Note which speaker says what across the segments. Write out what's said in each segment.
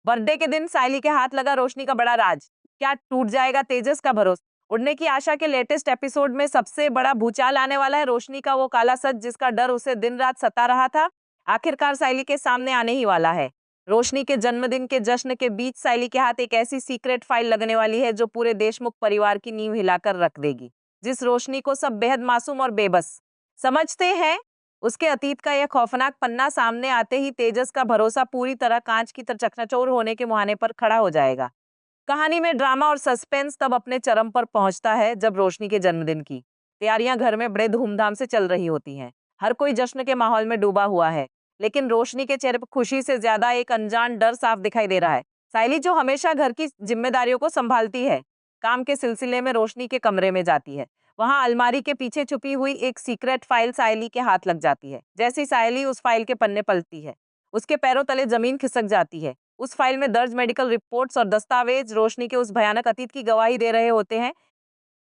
Speaker 1: Birthday के दिन सायली के हाथ लगा रोशनी का बड़ा राज। क्या टूट जाएगा तेजस का भरोसा? उड़ने की आशा के लेटेस्ट एपिसोड में सबसे बड़ा भूचाल आने वाला है। रोशनी का वो काला सच जिसका डर उसे दिन रात सता रहा था, आखिरकार सायली के सामने आने ही वाला है। रोशनी के जन्मदिन के जश्न के बीच सायली के हाथ एक ऐसी सीक्रेट फाइल लगने वाली है जो पूरे देशमुख परिवार की नींव हिलाकर रख देगी। जिस रोशनी को सब बेहद मासूम और बेबस समझते हैं, उसके अतीत का यह खौफनाक पन्ना सामने आते ही तेजस का भरोसा पूरी तरह कांच की तरह चकनाचूर होने के मुहाने पर खड़ा हो जाएगा। कहानी में ड्रामा और सस्पेंस तब अपने चरम पर पहुंचता है जब रोशनी के जन्मदिन की तैयारियां घर में बड़े धूमधाम से चल रही होती हैं। हर कोई जश्न के माहौल में डूबा हुआ है, लेकिन रोशनी के चेहरे पर खुशी से ज्यादा एक अनजान डर साफ दिखाई दे रहा है। सायली जो हमेशा घर की जिम्मेदारियों को संभालती है, काम के सिलसिले में रोशनी के कमरे में जाती है। वहां अलमारी के पीछे छुपी हुई एक सीक्रेट फाइल सायली के हाथ लग जाती है। जैसी सायली उस फाइल के पन्ने पलटती है, उसके पैरों तले जमीन खिसक जाती है। उस फाइल में दर्ज मेडिकल रिपोर्ट्स और दस्तावेज रोशनी के उस भयानक अतीत की गवाही दे रहे होते हैं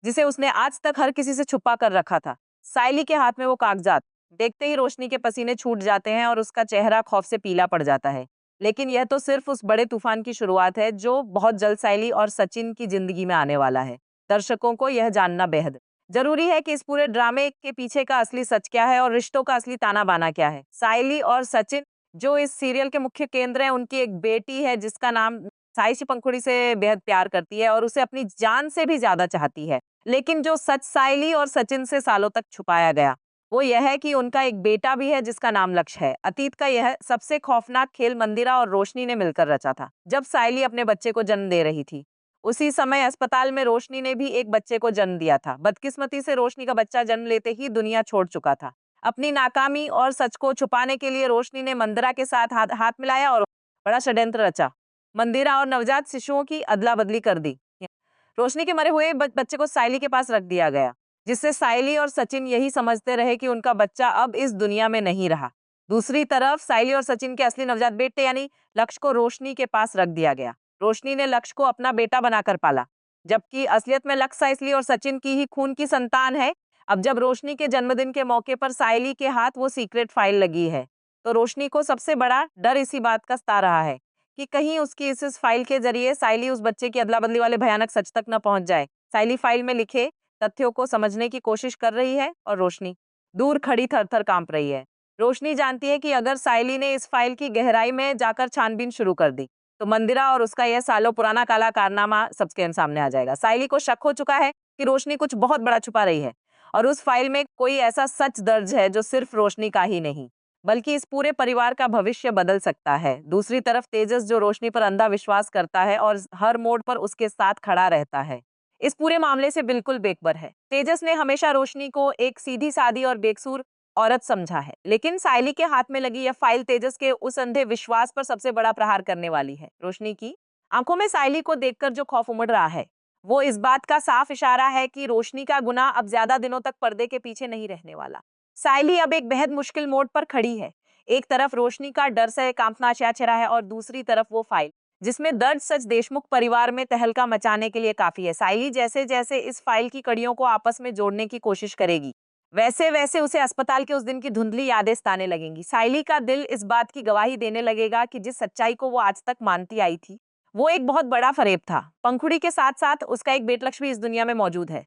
Speaker 1: जिसे उसने आज तक हर किसी से छुपा कर रखा था। सायली के हाथ में वो कागजात देखते ही रोशनी के पसीने छूट जाते हैं और उसका चेहरा खौफ से पीला पड़ जाता है। लेकिन यह तो सिर्फ उस बड़े तूफान की शुरुआत है जो बहुत जल्द सायली और सचिन की जिंदगी में आने वाला है। दर्शकों को यह जानना बेहद जरूरी है कि इस पूरे ड्रामे के पीछे का असली सच क्या है और रिश्तों का असली ताना बाना क्या है। सायली और सचिन जो इस सीरियल के मुख्य केंद्र हैं, उनकी एक बेटी है जिसका नाम साइशी पंखुड़ी से बेहद प्यार करती है और उसे अपनी जान से भी ज्यादा चाहती है। लेकिन जो सच सायली और सचिन से सालों तक छुपाया गया, वो यह है कि उनका एक बेटा भी है जिसका नाम लक्ष्य है। अतीत का यह सबसे खौफनाक खेल मंदिरा और रोशनी ने मिलकर रचा था। जब सायली अपने बच्चे को जन्म दे रही थी, उसी समय अस्पताल में रोशनी ने भी एक बच्चे को जन्म दिया था। बदकिस्मती से रोशनी का बच्चा जन्म लेते ही दुनिया छोड़ चुका था। अपनी नाकामी और सच को छुपाने के लिए रोशनी ने मंदिरा के साथ हाथ हाथ मिलाया और बड़ा षड्यंत्र रचा। मंदिरा और नवजात शिशुओं की अदला बदली कर दी। रोशनी के मरे हुए बच्चे को सायली के पास रख दिया गया, जिससे सायली और सचिन यही समझते रहे कि उनका बच्चा अब इस दुनिया में नहीं रहा। दूसरी तरफ सायली और सचिन के असली नवजात बेटे यानी लक्ष्य को रोशनी के पास रख दिया गया। रोशनी ने लक्ष्य को अपना बेटा बनाकर पाला, जबकि असलियत में लक्ष्य सायली और सचिन की ही खून की संतान है। अब जब रोशनी के जन्मदिन के मौके पर सायली के हाथ वो सीक्रेट फाइल लगी है, तो रोशनी को सबसे बड़ा डर इसी बात का सता रहा है कि कहीं उसकी इस फाइल के जरिए सायली उस बच्चे की अदला बदली वाले भयानक सच तक न पहुंच जाए। सायली फाइल में लिखे तथ्यों को समझने की कोशिश कर रही है और रोशनी दूर खड़ी थर-थर कांप रही है। रोशनी जानती है कि अगर सायली ने इस फाइल की गहराई में जाकर छानबीन शुरू कर दी, तो मंदिरा और उसका यह सालों पुराना काला कारनामा सबके सामने आ जाएगा। सायली को शक हो चुका है कि रोशनी कुछ बहुत बड़ा छुपा रही है और उस फाइल में कोई ऐसा सच दर्ज है जो सिर्फ रोशनी का ही नहीं, बल्कि इस पूरे परिवार का भविष्य बदल सकता है। दूसरी तरफ तेजस जो रोशनी पर अंधा विश्वास करता है और हर मोड़ पर उसके साथ खड़ा रहता है, इस पूरे मामले से बिल्कुल बेखबर है। तेजस ने हमेशा रोशनी को एक सीधी सादी और बेकसूर औरत समझा है, लेकिन सायली के हाथ में लगी यह फाइल तेजस के उस अंधे विश्वास पर सबसे बड़ा प्रहार करने वाली है। रोशनी की आंखों में सायली को देखकर जो खौफ उमड़ रहा है, वो इस बात का साफ इशारा है कि रोशनी का गुनाह अब ज्यादा दिनों तक पर्दे के पीछे नहीं रहने वाला। सायली अब एक बेहद मुश्किल मोड़ पर खड़ी है। एक तरफ रोशनी का डर से कांपना चेहरा है और दूसरी तरफ वो फाइल जिसमें दर्ज सच देशमुख परिवार में तहलका मचाने के लिए काफी है। सायली जैसे जैसे इस फाइल की कड़ियों को आपस में जोड़ने की कोशिश करेगी, वैसे वैसे उसे अस्पताल के उस दिन की धुंधली यादें सताने लगेंगी। सायली का दिल इस बात की गवाही देने लगेगा कि जिस सच्चाई को वो आज तक मानती आई थी, वो एक बहुत बड़ा फरेब था। पंखुड़ी के साथ साथ उसका एक बेटलक्ष्मी भी इस दुनिया में मौजूद है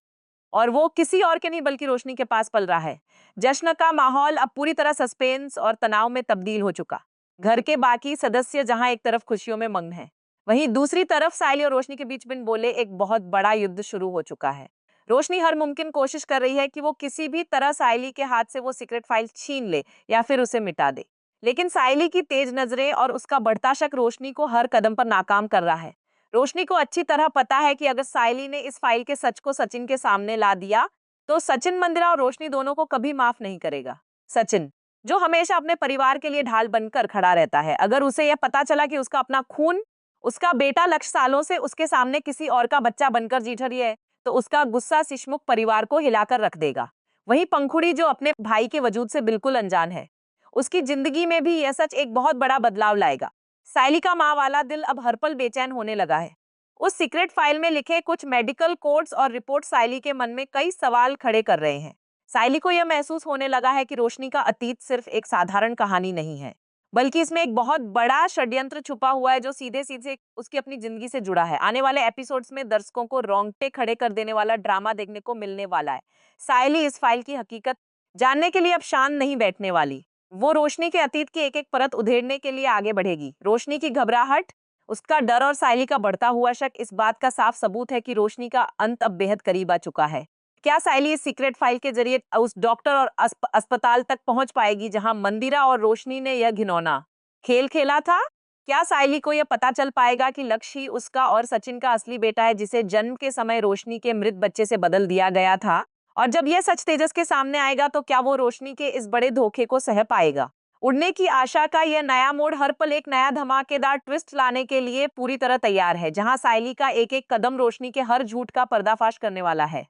Speaker 1: और वो किसी और के नहीं बल्कि रोशनी के पास पल रहा है। जश्न का माहौल अब पूरी तरह सस्पेंस और तनाव में तब्दील हो चुका। घर के बाकी सदस्य जहां एक तरफ खुशियों में मग्न हैं, वहीं दूसरी तरफ सायली और रोशनी के बीच बिन बोले एक बहुत बड़ा युद्ध शुरू हो चुका है। रोशनी हर मुमकिन कोशिश कर रही है कि वो किसी भी तरह सायली के हाथ से वो सीक्रेट फाइल छीन ले या फिर उसे मिटा दे, लेकिन सायली की तेज नजरें और उसका बढ़ता शक रोशनी को हर कदम पर नाकाम कर रहा है। रोशनी को अच्छी तरह पता है कि अगर सायली ने इस फाइल के सच को सचिन के सामने ला दिया, तो सचिन मंदिरा और रोशनी दोनों को कभी माफ नहीं करेगा। सचिन जो हमेशा अपने परिवार के लिए ढाल बनकर खड़ा रहता है, अगर उसे यह पता चला कि उसका अपना खून उसका बेटा लक्ष्य सालों से उसके सामने किसी और का बच्चा बनकर जीत रही है, तो उसका गुस्सा शिशमुख परिवार को हिलाकर रख देगा। वहीं पंखुड़ी जो अपने भाई के वजूद से बिल्कुल अनजान है, उसकी जिंदगी में भी यह सच एक बहुत बड़ा बदलाव लाएगा। सायली का माँ वाला दिल अब हर पल बेचैन होने लगा है। उस सीक्रेट फाइल में लिखे कुछ मेडिकल कोड्स और रिपोर्ट सायली के मन में कई सवाल खड़े कर रहे हैं। सायली को यह महसूस होने लगा है कि रोशनी का अतीत सिर्फ एक साधारण कहानी नहीं है, बल्कि इसमें एक बहुत बड़ा षड्यंत्र छुपा हुआ है जो सीधे सीधे उसकी अपनी जिंदगी से जुड़ा है। आने वाले एपिसोड्स में दर्शकों को रोंगटे खड़े कर देने वाला ड्रामा देखने को मिलने वाला है। सायली इस फाइल की हकीकत जानने के लिए अब शांत नहीं बैठने वाली। वो रोशनी के अतीत की एक एक परत उधेड़ने के लिए आगे बढ़ेगी। रोशनी की घबराहट, उसका डर और सायली का बढ़ता हुआ शक इस बात का साफ सबूत है कि रोशनी का अंत अब बेहद करीब आ चुका है। क्या सायली इस सीक्रेट फाइल के जरिए उस डॉक्टर और अस्पताल तक पहुंच पाएगी जहां मंदिरा और रोशनी ने यह घिनौना खेल खेला था? क्या सायली को यह पता चल पाएगा कि लक्ष्य ही उसका और सचिन का असली बेटा है जिसे जन्म के समय रोशनी के मृत बच्चे से बदल दिया गया था? और जब यह सच तेजस के सामने आएगा तो क्या वो रोशनी के इस बड़े धोखे को सह पाएगा? उड़ने की आशा का यह नया मोड़ हर पल एक नया धमाकेदार ट्विस्ट लाने के लिए पूरी तरह तैयार है, जहां सायली का एक एक कदम रोशनी के हर झूठ का पर्दाफाश करने वाला है।